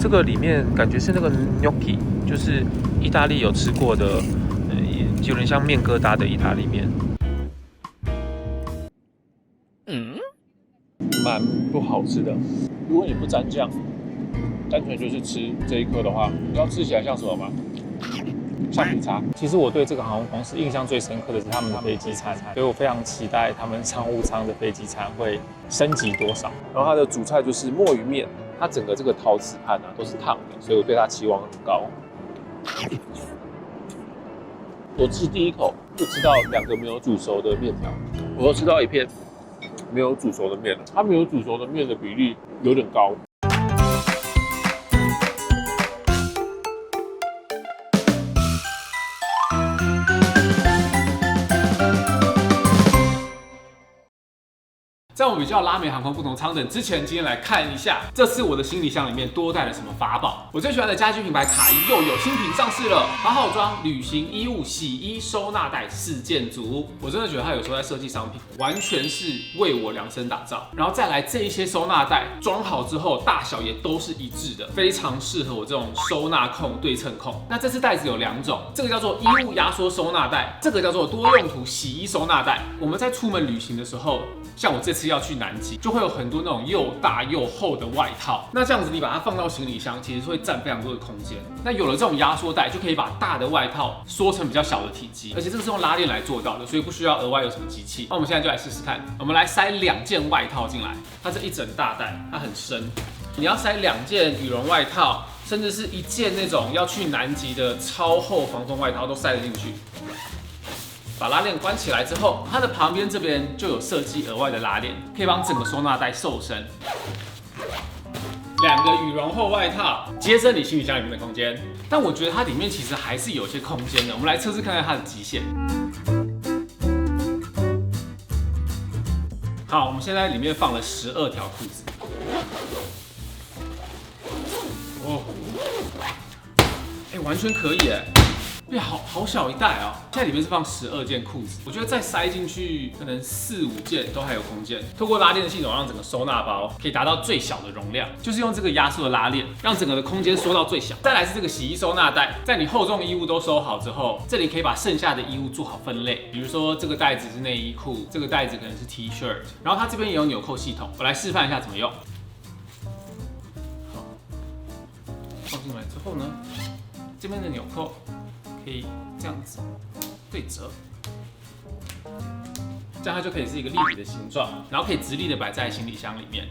这个里面感觉是那个 gnocchi， 就是意大利有吃过的，有点像面疙瘩的意大利面。蛮不好吃的。如果你不沾酱，单纯就是吃这一颗的话，你知道吃起来像什么吗？橡皮擦。其实我对这个航空公司印象最深刻的是他们的飞机餐，所以我非常期待他们商务舱的飞机餐会升级多少。然后它的主菜就是墨鱼面，它整个这个陶瓷盘都是烫的，所以我对它期望很高。我吃第一口就吃到2个没有煮熟的面条，我又吃到1片没有煮熟的面了，它没有煮熟的面的比例有点高。在我们比较拉美航空不同舱等之前，今天来看一下这次我的行李箱里面多带了什么法宝。我最喜欢的家居品牌卡伊又有新品上市了，好好装旅行衣物洗衣收纳袋4件组。我真的觉得它有时候在设计商品，完全是为我量身打造。然后再来这一些收纳袋装好之后，大小也都是一致的，非常适合我这种收纳控、对称控。那这次袋子有2种，这个叫做衣物压缩收纳袋，这个叫做多用途洗衣收纳袋。我们在出门旅行的时候，像我这次要去南极，就会有很多那种又大又厚的外套。那这样子你把它放到行李箱，其实会占非常多的空间。那有了这种压缩袋，就可以把大的外套缩成比较小的体积，而且这个是用拉链来做到的，所以不需要额外有什么机器。那我们现在就来试试看，我们来塞2件外套进来，它是一整大袋，它很深。你要塞2件羽绒外套，甚至是1件那种要去南极的超厚防风外套都塞得进去。把拉链关起来之后，它的旁边这边就有设计额外的拉链，可以帮整个收纳袋瘦身。2个羽绒厚外套，节省你行李箱里面的空间。但我觉得它里面其实还是有些空间的，我们来测试看看它的极限。好，我们现在里面放了12条裤子。哦，完全可以哎。好小一袋哦！现在里面是放12件裤子，我觉得再塞进去可能4、5件都还有空间。透过拉链的系统，让整个收纳包可以达到最小的容量，就是用这个压缩的拉链，让整个的空间缩到最小。再来是这个洗衣收纳袋，在你厚重衣物都收好之后，这里可以把剩下的衣物做好分类，比如说这个袋子是内衣裤，这个袋子可能是 T 恤，然后它这边也有纽扣系统，我来示范一下怎么用。好，放进来之后呢，这边的纽扣可以这样子对折，这样它就可以是一个立体的形状，然后可以直立的摆在行李箱里面。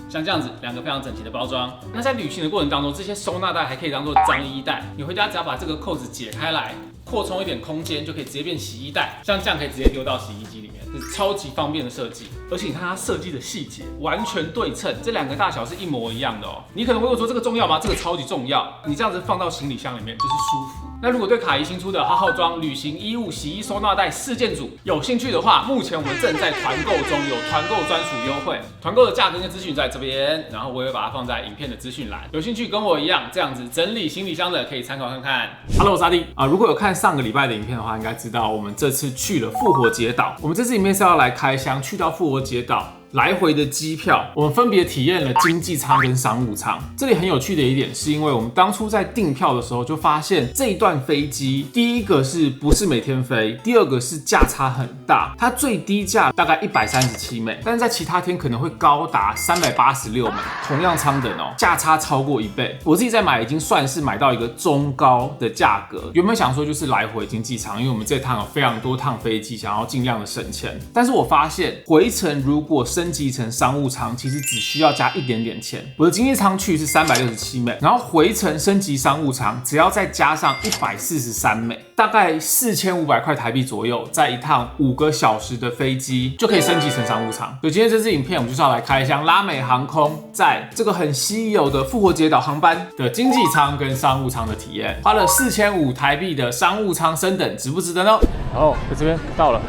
像这样子2个非常整齐的包装。那在旅行的过程当中，这些收纳袋还可以当做脏衣袋，你回家只要把这个扣子解开来，扩充一点空间，就可以直接变洗衣袋，像这样可以直接丢到洗衣机里面，这是超级方便的设计。而且你看它设计的细节完全对称，这2个大小是一模一样的哦。你可能会问我说这个重要吗？这个超级重要，你这样子放到行李箱里面就是舒服。那如果对卡伊新出的好好装旅行衣物洗衣收纳袋4件组有兴趣的话，目前我们正在团购中，有团购专属优惠，团购的价格跟资讯在这边，然后我也把它放在影片的资讯栏。有兴趣跟我一样这样子整理行李箱的，可以参考看看。Hello， 我是阿弟啊。如果有看上个礼拜的影片的话，应该知道我们这次去了复活节岛。我们这次影片是要来开箱去到复活节岛来回的机票，我们分别体验了经济舱跟商务舱。这里很有趣的一点，是因为我们当初在订票的时候就发现这一段飞机，第一个是不是每天飞，第二个是价差很大，它最低价大概137美，但是在其他天可能会高达386美，同样舱等哦，价差超过1倍。我自己在买已经算是买到一个中高的价格，原本想说就是来回经济舱，因为我们这趟有非常多趟飞机，想要尽量的省钱，但是我发现回程如果升级成商务舱，其实只需要加一点点钱。我的经济舱去是367美，然后回程升级商务舱，只要再加上143美，大概4500块台币左右，在一趟5个小时的飞机就可以升级成商务舱。所以今天这支影片，我们就是要来开箱拉美航空在这个很稀有的复活节岛航班的经济舱跟商务舱的体验，花了4500台币的商务舱升等，值不值得呢？然后在这边到了。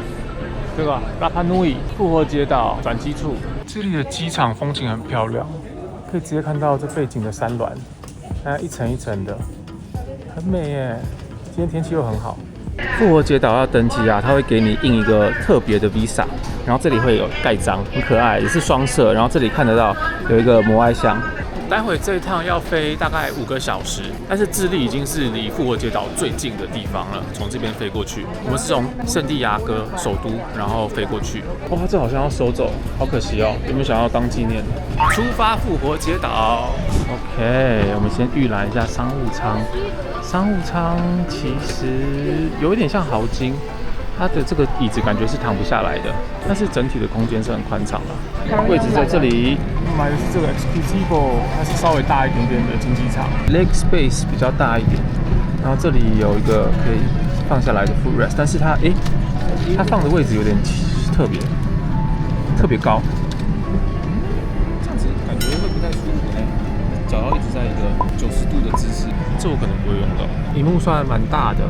这个拉帕努伊复活节岛转机处，这里的机场风景很漂亮，可以直接看到这背景的山峦，它一层一层的，很美耶。今天天气又很好，复活节岛要登机啊，它会给你印一个特别的 Visa， 然后这里会有盖章，很可爱，也是双色。然后这里看得到有一个摩艾像。待会这一趟要飞大概5个小时，但是智利已经是离复活节岛最近的地方了，从这边飞过去。我们是从圣地亚哥首都，然后飞过去。哇，这好像要收走，好可惜哦。有没有想要当纪念？出发复活节岛。OK， 我们先预览一下商务舱。商务舱其实有一点像豪金。它的这个椅子感觉是躺不下来的，但是整体的空间是很宽敞的。位置在这里，买的是这个 Executivo， 它是稍微大一点点的经济舱 ，leg space 比较大一点。然后这里有一个可以放下来的 footrest， 但是它它放的位置有点特别高，这样子感觉会不太舒服呢。脚要一直在一个90度的姿势，这我可能不会用到。萤幕算蛮大的。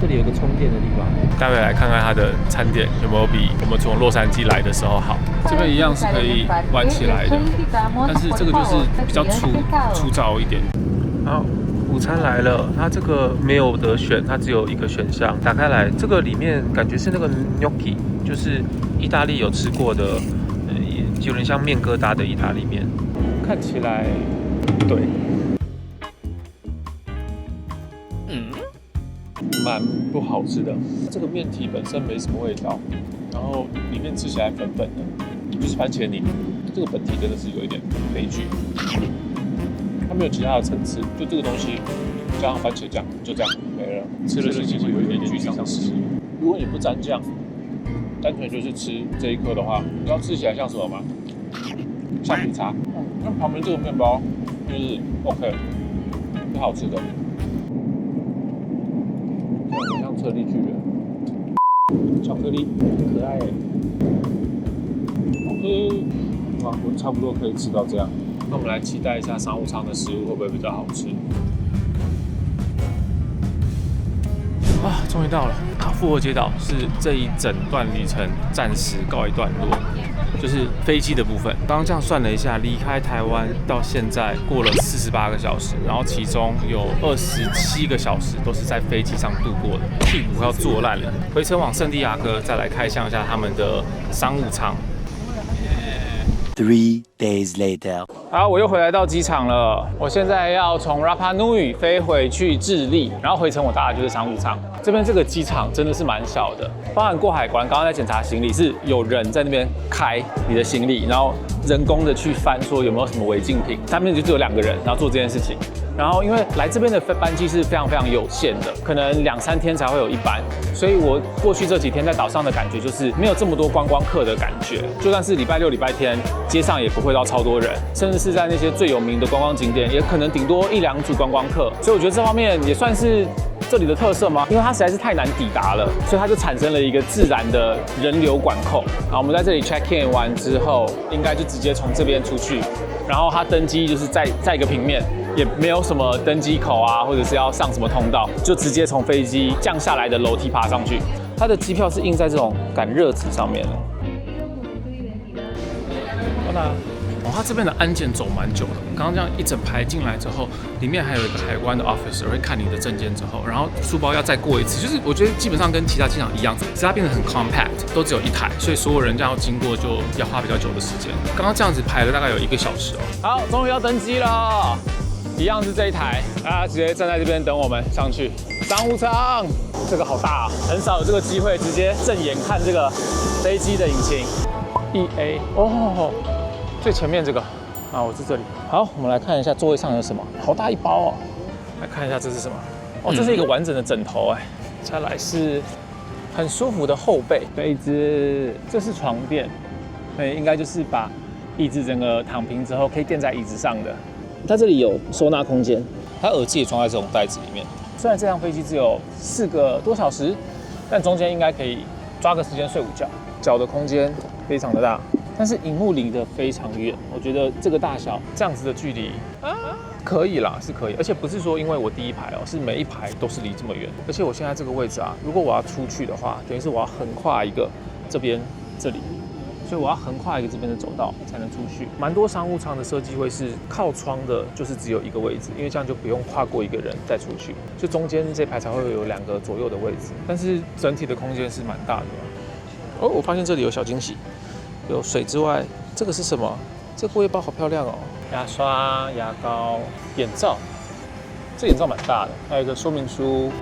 这里有个充电的地方，待会来看看它的餐点有没有比我们从洛杉矶来的时候好。这边一样是可以弯起来的，但是这个就是比较粗糙一点。好，午餐来了，它这个没有得选，它只有一个选项。打开来，这个里面感觉是那个 gnocchi， 就是意大利有吃过的，有点像面疙瘩的意大利面，看起来对。蛮不好吃的，这个面体本身没什么味道，然后里面吃起来粉粉的，就是番茄泥。这个本体真的是有一点悲剧，它没有其他的层次，就这个东西加上番茄酱就这样没了，吃的心情会有一点沮丧。如果你不沾酱，单纯就是吃这一颗的话，你要吃起来像什么吗？像饼茶。那旁边这个面包就是 OK， 挺好吃的。像车力巨人，巧克力很可爱耶。OK， 我差不多可以吃到这样。那我们来期待一下商务舱的食物会不会比较好吃。啊，终于到了！复活节岛是这一整段旅程暂时告一段落，就是飞机的部分。刚刚这样算了一下，离开台湾到现在过了48个小时，然后其中有27个小时都是在飞机上度过的，屁股快要坐烂了。回程往圣地亚哥，再来开箱一下他们的商务舱。3 days later， 好，我又回来到机场了。我现在要从 Rapa Nui 飞回去智利，然后回程我搭的就是商务舱。这边这个机场真的是蛮小的，包含过海关，刚刚在检查行李是有人在那边开你的行李，然后人工的去翻说有没有什么违禁品，他们就只有2个人，然后做这件事情。然后因为来这边的班机是非常有限的，可能2-3天才会有一班，所以我过去这几天在岛上的感觉就是没有这么多观光客的感觉，就算是礼拜6、礼拜天，街上也不会到超多人，甚至是在那些最有名的观光景点，也可能顶多1-2组观光客，所以我觉得这方面也算是这里的特色吗？因为它实在是太难抵达了，所以它就产生了一个自然的人流管控。好，我们在这里 check in 完之后，应该就直接从这边出去，然后它登机就是在一个平面。也没有什么登机口啊，或者是要上什么通道，就直接从飞机降下来的楼梯爬上去。它的机票是印在这种感热纸上面的。好啦，它这边的安检走蛮久的，刚刚这样一整排进来之后，里面还有一个海关的 officer 会看你的证件之后，然后书包要再过一次，就是我觉得基本上跟其他机场一样，只是它变得很 compact， 都只有一台，所以所有人这样要经过就要花比较久的时间。刚刚这样子排了大概有1个小时哦。好，终于要登机了。一样是这一台，大家直接站在这边等我们上去。商务舱，这个好大啊，很少有这个机会直接正眼看这个飞机的引擎。EA 哦，最前面这个啊，我在这里。好，我们来看一下座位上有什么，好大一包哦。来看一下这是什么？哦，这是一个完整的枕头哎。再来是很舒服的后背，被子，这是床垫，对，应该就是把椅子整个躺平之后可以垫在椅子上的。它这里有收纳空间，它耳机也装在这种袋子里面。虽然这趟飞机只有4个多小时，但中间应该可以抓个时间睡午觉。脚的空间非常的大，但是萤幕离得非常远。我觉得这个大小这样子的距离可以啦，是可以，而且不是说因为我第一排哦，是每一排都是离这么远。而且我现在这个位置啊，如果我要出去的话，等于是我要横跨一个这里。所以我要横跨一个这边的走道才能出去。蛮多商务舱的设计会是靠窗的，就是只有一个位置，因为这样就不用跨过一个人再出去，就中间这排才会有2个左右的位置，但是整体的空间是蛮大的。哦，我发现这里有小惊喜，有水之外，这个是什么？这个柜包好漂亮哦，牙刷、牙膏、眼罩，这眼罩蛮大的，还有一个说明书。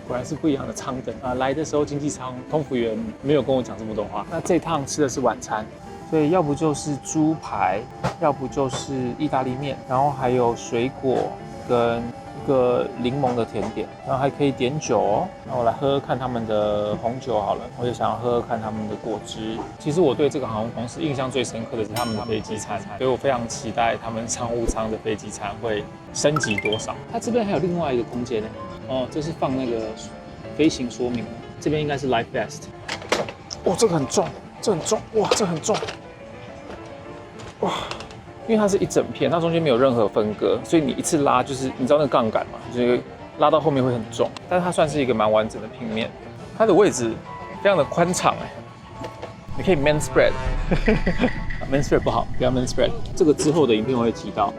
果然是不一样的舱等啊！来的时候经济舱空服员没有跟我讲这么多话。那这趟吃的是晚餐，所以要不就是猪排，要不就是意大利面，然后还有水果跟一个柠檬的甜点，然后还可以点酒哦。那我来喝喝看他们的红酒好了，我也想要喝喝看他们的果汁。其实我对这个航空公司印象最深刻的是他们的飞机餐，所以我非常期待他们商务舱的飞机餐会升级多少。它这边还有另外一个空间呢。哦，这是放那个飞行说明，这边应该是 Life Vest。哦，这个很重，这很重，哇，这很重，哇！因为它是一整片，它中间没有任何分割，所以你一次拉就是你知道那个杠杆嘛，就是拉到后面会很重。但是它算是一个蛮完整的平面，它的位置非常的宽敞哎，你可以 man spread，man spread 不好，不要 man spread。这个之后的影片我会提到，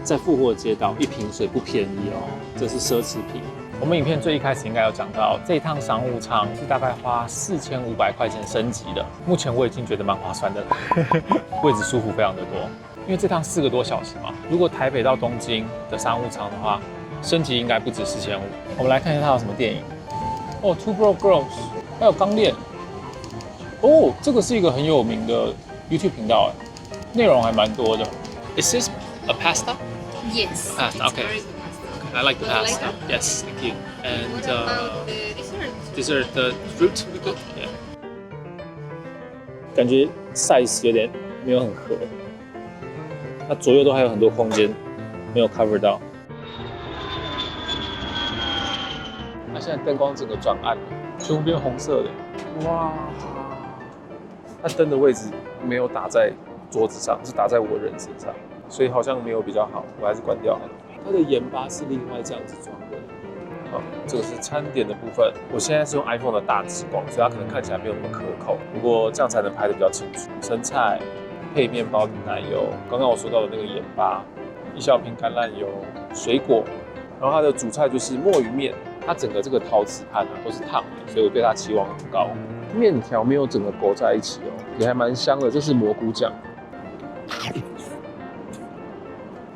在复活节岛1瓶水不便宜哦，这是奢侈品。我们影片最一开始应该有讲到，这一趟商务舱是大概花4500块钱升级的，目前我已经觉得蛮划算的了，位置舒服非常的多。因为这趟4个多小时嘛，如果台北到东京的商务舱的话，升级应该不止4500。我们来看一下它有什么电影。哦 ，Two Broke Girls， 还有钢炼。哦，这个是一个很有名的 YouTube 频道哎，内容还蛮多的。Is this a pasta? Yes. Pasta, okay. Very good pasta. I like the Would you like pasta. that? Yes, thank you. And What about the dessert? dessert, the fruit we got. Yeah. 感觉 size 有点没有很合，它左右都还有很多空间没有 cover 到。那现在灯光整个转暗了，全部变红色的。哇！它灯的位置没有打在桌子上，是打在我人身上，所以好像没有比较好，我还是关掉好了。它的盐巴是另外这样子装的。好，这个是餐点的部分。我现在是用 iPhone 的大直光，所以它可能看起来没有那么可口，不过这样才能拍得比较清楚。生菜配面包的奶油，刚刚我说到的那个盐巴，一小瓶橄榄油，水果，然后它的主菜就是墨鱼面。它整个这个陶瓷盘啊都是烫的，所以我对它期望很高。面条没有整个裹在一起哦，也还蛮香的。这是蘑菇酱。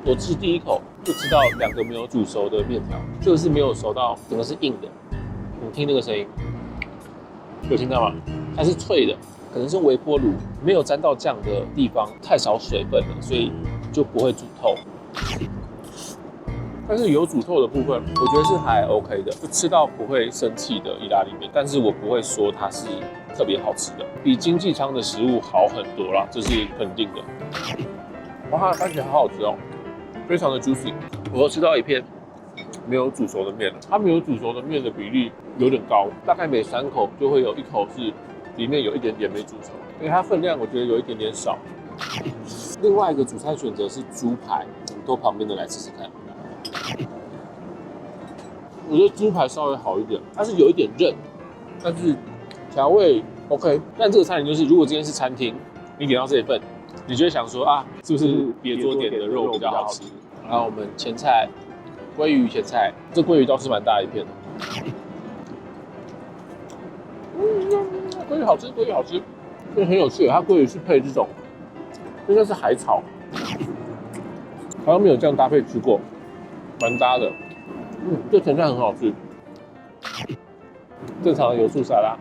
我吃第一口就知道2个没有煮熟的面条，这个是没有熟到，整个是硬的。你听那个声音，有听到吗？它是脆的，可能是微波炉没有沾到酱的地方太少水分了，所以就不会煮透。但是有煮透的部分，我觉得是还 OK 的，就吃到不会生气的意大利面。但是我不会说它是特别好吃的，比经济舱的食物好很多啦，这是肯定的。哇，它的番茄好好吃哦，非常的 juicy。我又吃到一片没有煮熟的面了，它没有煮熟的面的比例有点高，大概每3口就会有1口是里面有一点点没煮熟，因为它分量我觉得有一点点少。另外一个主菜选择是猪排，我们多旁边的来试试看。我觉得猪排稍微好一点，它是有一点韧，但是调味 OK。但这个餐饮就是，如果今天是餐厅，你点到这一份，你就会想说啊，是不是别桌点的肉比较好吃？然后我们前菜，鲑鱼前菜，这鲑鱼倒是蛮大一片的。鲑鱼好吃，鲑鱼好吃，这很有趣。它鲑鱼是配这种，应该是海草，好像没有这样搭配吃过。蛮搭的，这前菜很好吃。正常的油醋沙拉，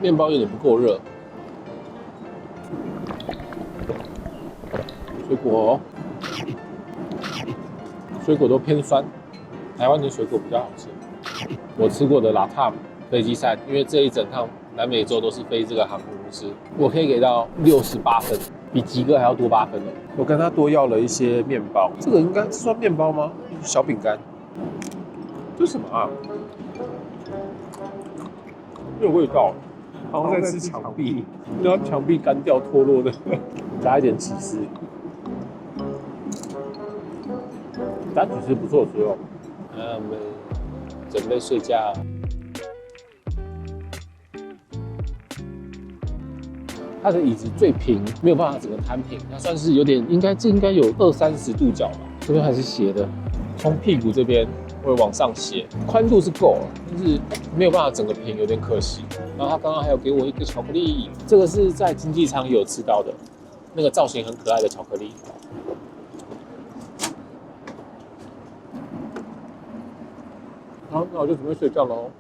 面包有点不够热。水果，水果都偏酸，台湾的水果比较好吃。我吃过的拉塔飞机餐，因为这一整趟南美洲都是飞这个航空公司，我可以给到68分。比吉哥还要多8分哦！我跟他多要了一些面包，这个应该是算面包吗？小饼干，这是什么啊？没有味道，好像在吃墙壁，然后墙壁干掉脱落的，加一点起司。单曲是不错吃哦。我们准备睡觉。它的椅子最平，没有办法整个摊平，它算是有点，应该有20-30度角吧。这边还是斜的，从屁股这边会往上斜，宽度是够了，但是没有办法整个平，有点可惜。然后他刚刚还有给我一个巧克力，这个是在经济舱也有吃到的，那个造型很可爱的巧克力。好，那我就准备睡觉喽。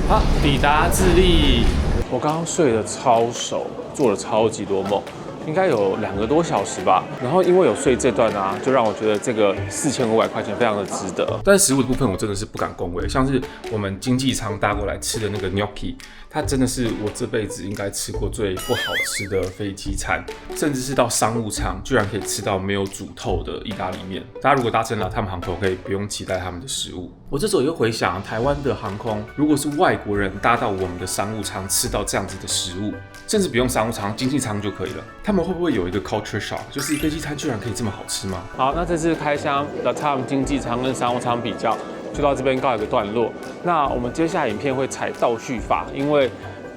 好，抵达智利。我刚刚睡得超熟，做了超级多梦，应该有2个多小时吧。然后因为有睡这段啊，就让我觉得这个4500块钱非常的值得。但食物的部分我真的是不敢恭维，像是我们经济舱搭过来吃的那个 gnocchi， 它真的是我这辈子应该吃过最不好吃的飞机餐，甚至是到商务舱居然可以吃到没有煮透的意大利面。大家如果搭乘LATAM航空，可以不用期待他们的食物。我这时候又回想，台湾的航空如果是外国人搭到我们的商务舱吃到这样子的食物，甚至不用商务舱，经济舱就可以了，他们会不会有一个 culture shock， 就是飞机餐居然可以这么好吃吗？好，那这次开箱LATAM经济舱跟商务舱比较，就到这边告一个段落。那我们接下来影片会采倒叙法，因为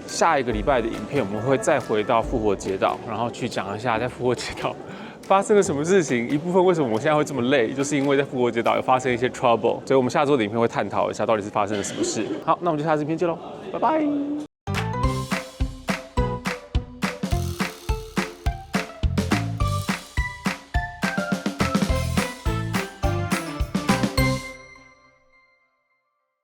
下一个礼拜的影片我们会再回到复活节岛，然后去讲一下在复活节岛发生了什么事情。一部分为什么我现在会这么累，就是因为在复活节岛有发生一些 trouble， 所以我们下周的影片会探讨一下到底是发生了什么事。好，那我们就下次影片见喽，拜拜。